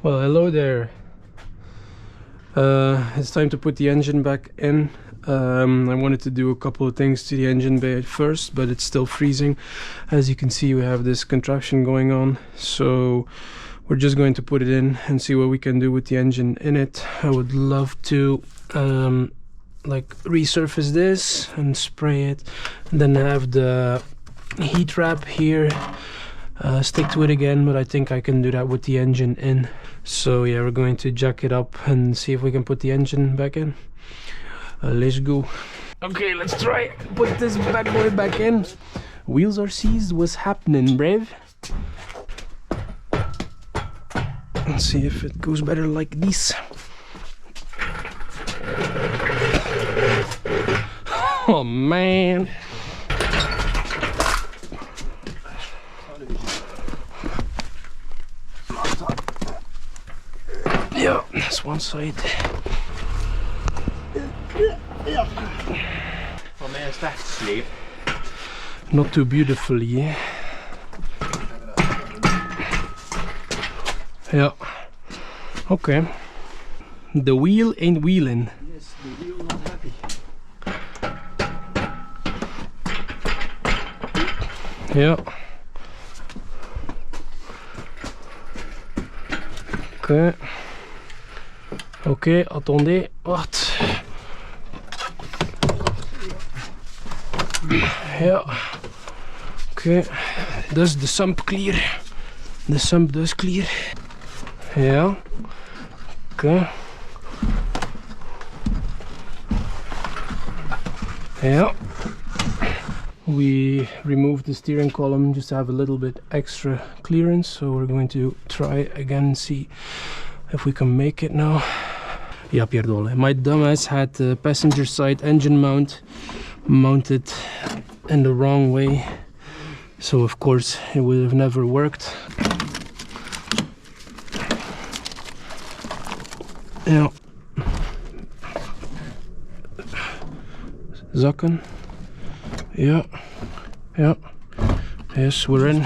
Well, hello there. It's time to put the engine back in. I wanted to do a couple of things to the engine bay at first, but it's still freezing. As you can see, we have this contraption going on, so we're just going to put it in and see what we can do with the engine in it. I would love to like resurface this and spray it, and then have the heat wrap here, stick to it again, but I think I can do that with the engine in. So yeah, we're going to jack it up and see if we can put the engine back in. Let's go. Okay, let's try put this bad boy back in. Wheels are seized. What's happening, brave? Let's see if it goes better like this. Oh man. Yeah, that's one side. Van mij is het echt sleep. Not too beautifully. Yeah. Okay. The wheel ain't wheeling. Yes, the wheel not happy. Yeah. Okay. Okay, attendez. Wacht. Ja. Okay. Dus de sump clear. De sump dus clear. Ja. Okay. Yeah. We removed the steering column just to have a little bit extra clearance, so we're going to try again and see if we can make it now. Yeah, pierdole. My dumbass had the passenger side engine mount mounted in the wrong way, so of course it would have never worked. Yeah. Zakken. Yeah. Yeah. Yes, we're in.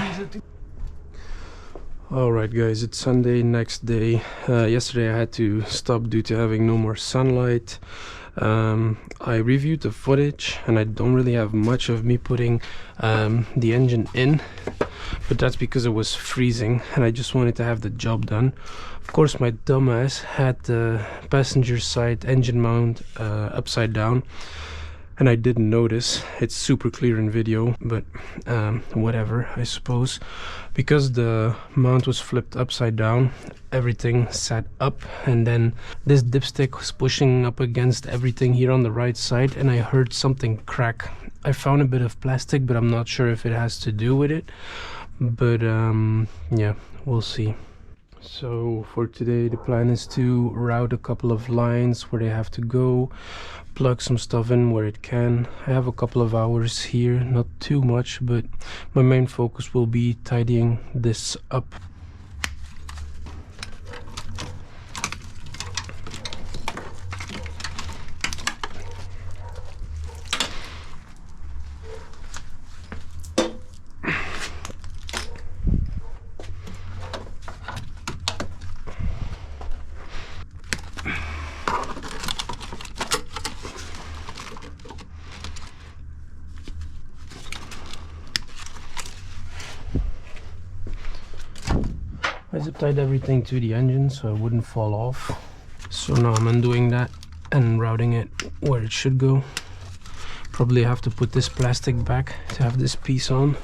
Alright guys, it's Sunday, next day. Yesterday I had to stop due to having no more sunlight. I reviewed the footage and I don't really have much of me putting the engine in, but that's because it was freezing and I just wanted to have the job done. Of course, my dumbass had the passenger side engine mount upside down, and I didn't notice. It's super clear in video, but whatever, I suppose. Because the mount was flipped upside down, everything sat up, and then this dipstick was pushing up against everything here on the right side, and I heard something crack. I found a bit of plastic, but I'm not sure if it has to do with it. But yeah, we'll see. So for today the plan is to route a couple of lines where they have to go, plug some stuff in where it can. I have a couple of hours here, not too much, but my main focus will be tidying this up. I zip tied everything to the engine so it wouldn't fall off. So now I'm undoing that and routing it where it should go. Probably have to put this plastic back to have this piece on.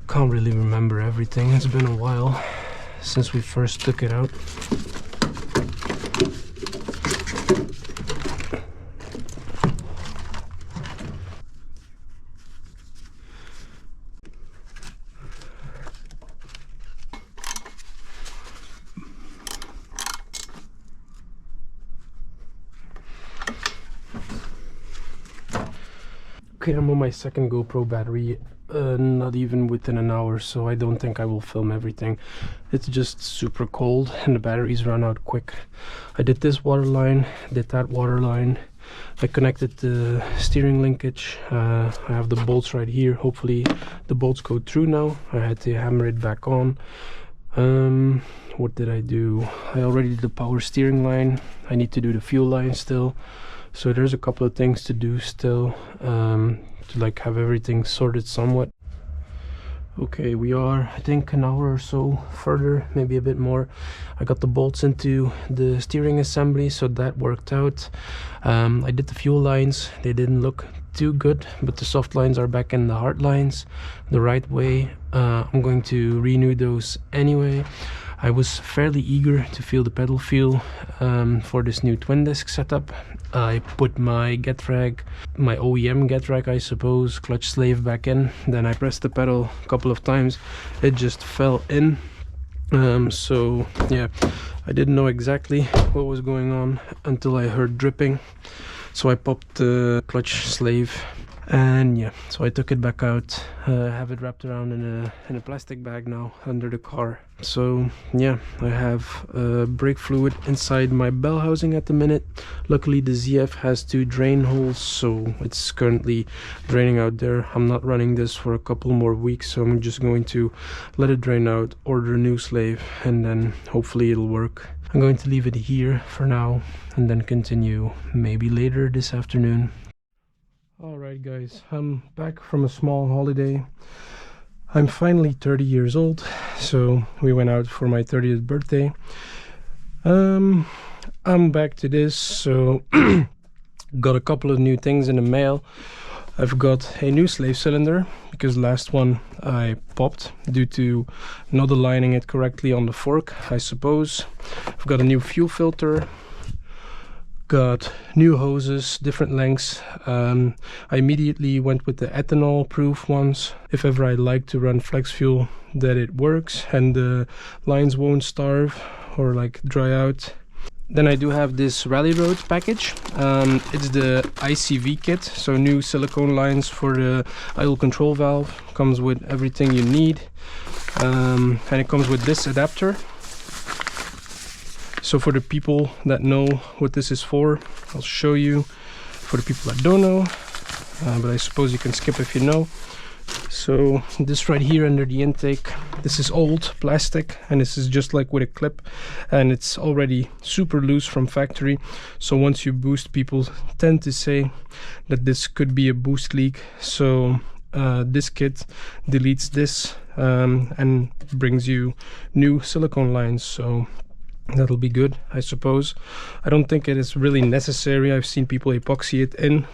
Can't really remember everything. It's been a while since we first took it out. Okay, I'm on my second GoPro battery, not even within an hour, so I don't think I will film everything. It's just super cold and the batteries run out quick. I did this water line, did that water line. I connected the steering linkage. I have the bolts right here. Hopefully the bolts go through now. I had to hammer it back on. What did I do? I already did the power steering line. I need to do the fuel line still. So there's a couple of things to do still, to like have everything sorted somewhat. Okay, we are, I think, an hour or so further, maybe a bit more. I got the bolts into the steering assembly, so that worked out. I did the fuel lines. They didn't look too good, but the soft lines are back in the hard lines the right way. I'm going to renew those anyway. I was fairly eager to feel the pedal feel for this new twin disc setup. I put my get rag, my OEM get rag I suppose, clutch slave back in. Then I pressed the pedal a couple of times. It just fell in. So yeah, I didn't know exactly what was going on until I heard dripping. So I popped the clutch slave, and yeah, so I took it back out, have it wrapped around in a plastic bag now under the car. So yeah, I have brake fluid inside my bell housing at the minute. Luckily the ZF has 2 drain holes, so it's currently draining out there. I'm not running this for a couple more weeks, so I'm just going to let it drain out, order a new slave, and then hopefully it'll work. I'm going to leave it here for now and then continue maybe later this afternoon. Alright guys, I'm back from a small holiday. I'm finally 30 years old, so we went out for my 30th birthday. I'm back to this, so got a couple of new things in the mail. I've got a new slave cylinder, because last one I popped due to not aligning it correctly on the fork, I suppose. I've got a new fuel filter. Got new hoses, different lengths. I immediately went with the ethanol proof ones. If ever I like to run flex fuel, that it works and the lines won't starve or like dry out. Then I do have this RallyRoad package. It's the ICV kit, so new silicone lines for the idle control valve. Comes with everything you need, and it comes with this adapter. So for the people that know what this is for, I'll show you. For the people that don't know, but I suppose you can skip if you know. So this right here under the intake, this is old plastic, and this is just like with a clip, and it's already super loose from factory. So once you boost, people tend to say that this could be a boost leak. So this kit deletes this and brings you new silicone lines. So that'll be good, I suppose. I don't think it is really necessary. I've seen people epoxy it in.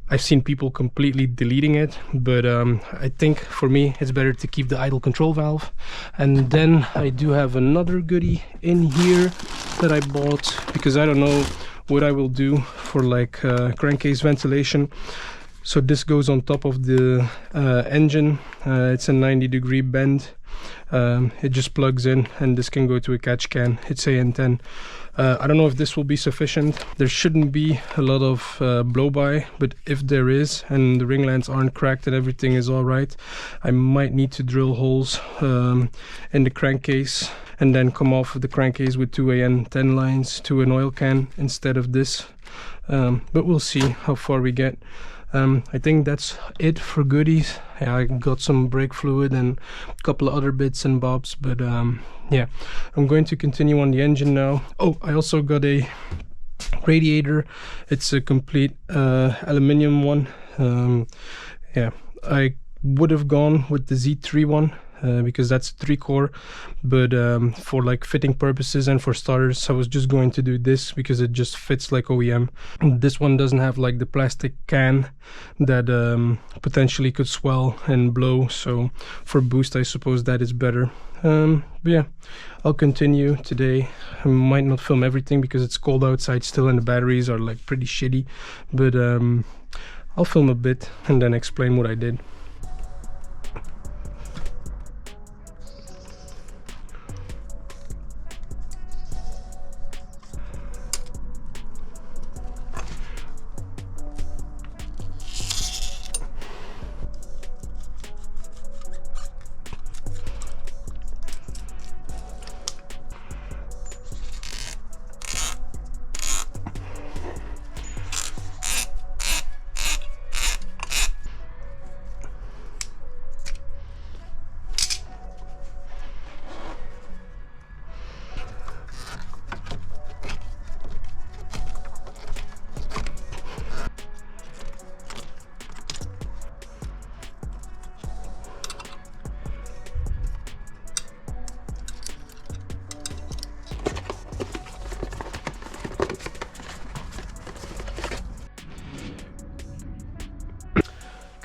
I've seen people completely deleting it, but I think for me it's better to keep the idle control valve. And then I do have another goodie in here that I bought because I don't know what I will do for like crankcase ventilation. So this goes on top of the engine. It's a 90-degree bend. It just plugs in, and this can go to a catch can. It's AN10. I don't know if this will be sufficient. There shouldn't be a lot of blow-by, but if there is and the ring lands aren't cracked and everything is all right, I might need to drill holes in the crankcase and then come off of the crankcase with 2 AN10 lines to an oil can instead of this. But we'll see how far we get. I think that's it for goodies. Yeah, I got some brake fluid and a couple of other bits and bobs, but yeah, I'm going to continue on the engine now. Oh, I also got a radiator. It's a complete aluminium one. Yeah, I would have gone with the Z3 one. Because that's 3-core, but for like fitting purposes and for starters, I was just going to do this because it just fits like OEM. This one doesn't have like the plastic can that potentially could swell and blow, so for boost I suppose that is better. But yeah, I'll continue today. I might not film everything because it's cold outside still and the batteries are like pretty shitty, but I'll film a bit and then explain what I did.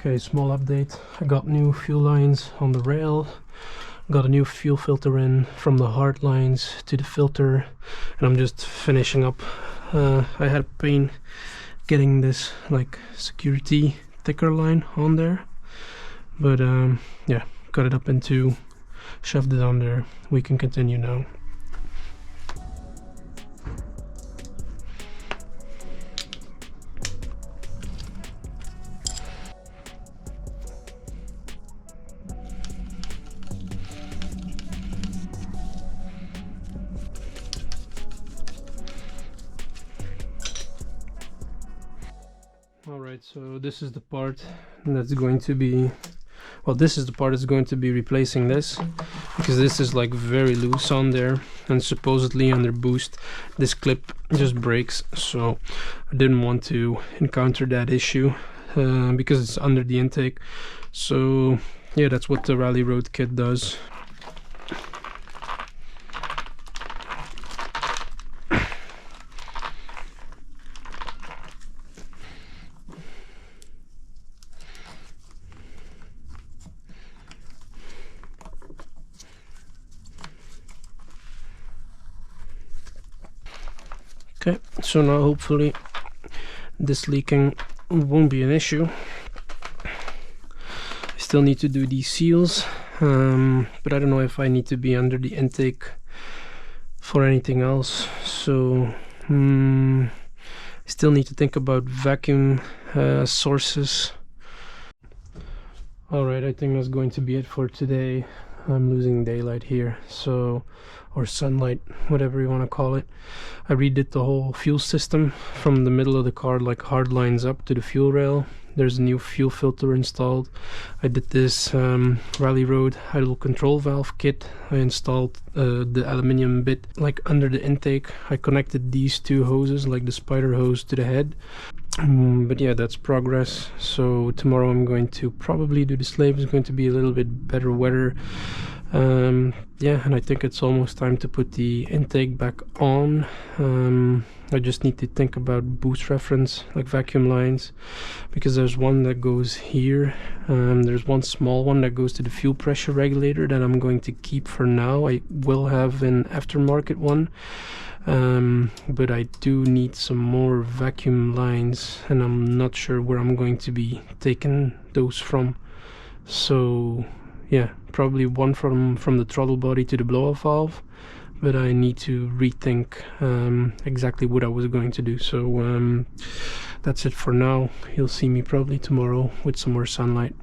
Okay, small update. I got new fuel lines on the rail, got a new fuel filter in from the hard lines to the filter, and I'm just finishing up. I had a pain getting this like security thicker line on there, but yeah, got it up into, shoved it on there. We can continue now. Alright, so this is the part that's going to be, well, this is the part that's going to be replacing this, because this is like very loose on there, and supposedly under boost this clip just breaks, so I didn't want to encounter that issue because it's under the intake. So yeah, that's what the RallyRoad kit does. Okay, so now hopefully this leaking won't be an issue. I still need to do these seals, but I don't know if I need to be under the intake for anything else. So I still need to think about vacuum sources. Alright, I think that's going to be it for today. I'm losing daylight here, so, or sunlight, whatever you want to call it. I redid the whole fuel system from the middle of the car, like hard lines up to the fuel rail. There's a new fuel filter installed. I did this RallyRoad idle control valve kit. I installed the aluminium bit like under the intake. I connected these two hoses, like the spider hose, to the head. But yeah, that's progress. So tomorrow I'm going to probably do the slave. It's going to be a little bit better weather. Yeah, and I think it's almost time to put the intake back on. I just need to think about boost reference, like vacuum lines, because there's one that goes here. There's one small one that goes to the fuel pressure regulator that I'm going to keep for now. I will have an aftermarket one, but I do need some more vacuum lines, and I'm not sure where I'm going to be taking those from. So yeah, probably one from the throttle body to the blow-off valve, but I need to rethink exactly what I was going to do. So that's it for now. You'll see me probably tomorrow with some more sunlight.